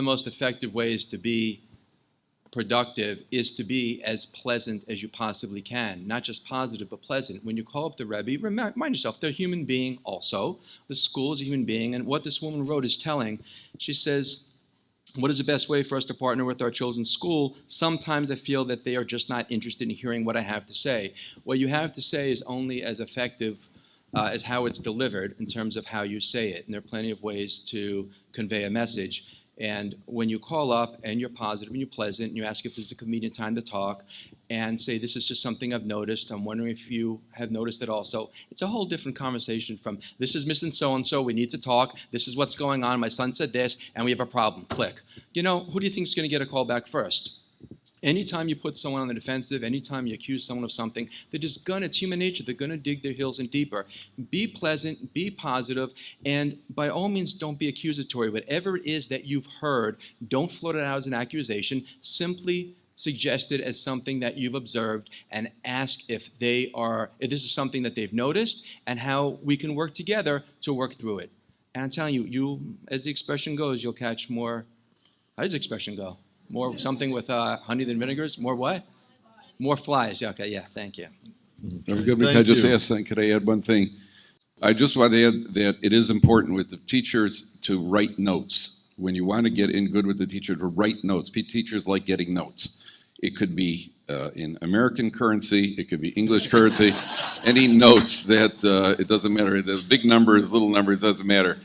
most effective ways to be productive is to be as pleasant as you possibly can. Not just positive, but pleasant. When you call up the Rebbe, remind yourself, they're a human being also. The school is a human being, and what this woman wrote is telling. She says, what is the best way for us to partner with our children's school? Sometimes I feel that they are just not interested in hearing what I have to say. What you have to say is only as effective as how it's delivered in terms of how you say it. And there are plenty of ways to convey a message. And when you call up and you're positive and you're pleasant, and you ask if there's a convenient time to talk, and say, this is just something I've noticed. I'm wondering if you have noticed it also. It's a whole different conversation from, this is Miss and so-and-so, we need to talk, this is what's going on, my son said this, and we have a problem, click. You know, who do you think is going to get a call back first? Anytime you put someone on the defensive, anytime you accuse someone of something, they're just gonna, it's human nature, they're gonna dig their heels in deeper. Be pleasant, be positive, and by all means don't be accusatory. Whatever it is that you've heard, don't float it out as an accusation, simply suggest it as something that you've observed and ask if this is something that they've noticed and how we can work together to work through it. And I'm telling you, as the expression goes, you'll catch more, how does the expression go? More something with honey than vinegars? More what? More flies. Yeah, okay, yeah, thank you. Could I add one thing? I just want to add that it is important with the teachers to write notes. When you want to get in good with the teacher, to write notes. Teachers like getting notes. It could be in American currency, it could be English currency, any notes that, it doesn't matter. The big numbers, little numbers, doesn't matter.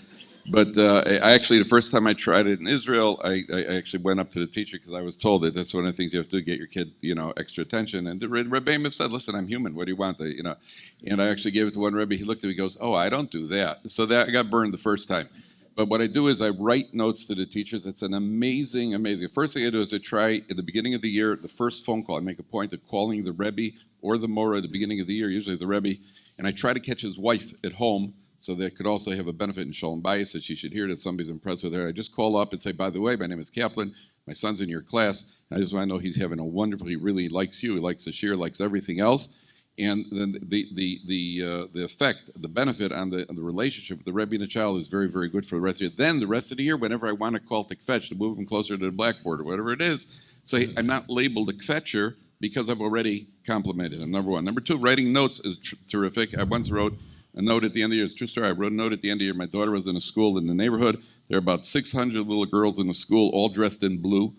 But I actually, the first time I tried it in Israel, I actually went up to the teacher because I was told that that's one of the things you have to do, get your kid, extra attention. And the Rabbi said, listen, I'm human. What do you want? And I actually gave it to one Rebbe. He looked at me, he goes, oh, I don't do that. So that I got burned the first time. But what I do is I write notes to the teachers. It's an amazing. First thing I do is I try at the beginning of the year, the first phone call, I make a point of calling the Rebbe or the Mora at the beginning of the year, usually the Rebbe, and I try to catch his wife at home, so that could also have a benefit in Shalom Bayis, that she should hear that somebody's impressed with her. I just call up and say, by the way, my name is Kaplan, my son's in your class, and I just want to know he's having a wonderful, he really likes you, he likes the shir, likes everything else. And then the effect, the benefit on the relationship with the Rebbe and the child is very, very good for the rest of the year. Then the rest of the year, whenever I want to call to kvetch, to move him closer to the blackboard or whatever it is, so I'm not labeled a kvetcher because I've already complimented him, number one. Number two, writing notes is terrific. I once wrote a note at the end of the year. It's a true story. I wrote a note at the end of the year. My daughter was in a school in the neighborhood. There are about 600 little girls in the school, all dressed in blue.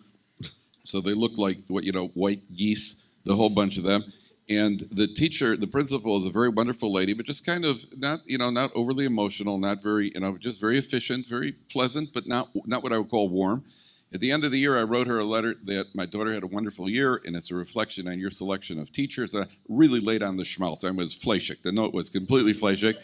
So they look like white geese, the whole bunch of them. And the teacher, the principal, is a very wonderful lady, but just kind of not overly emotional, not very, just very efficient, very pleasant, but not what I would call warm. At the end of the year, I wrote her a letter that my daughter had a wonderful year, and it's a reflection on your selection of teachers. I really laid on the schmaltz. I was fleischig. The note was completely fleischig.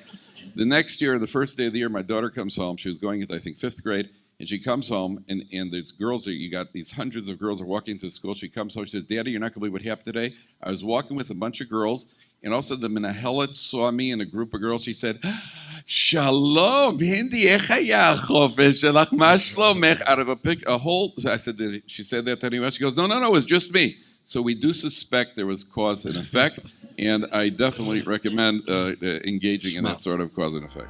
The next year, the first day of the year, my daughter comes home. She was going into, I think, 5th grade, and she comes home, and there's girls, you got these hundreds of girls are walking to school. She comes home, she says, Daddy, you're not going to believe what happened today. I was walking with a bunch of girls, and also the Menahelet saw me and a group of girls. She said, Shalom, Hindi, out of a whole, I said, she said that to anyone? She goes, no, it was just me. So we do suspect there was cause and effect, and I definitely recommend engaging in that sort of cause and effect.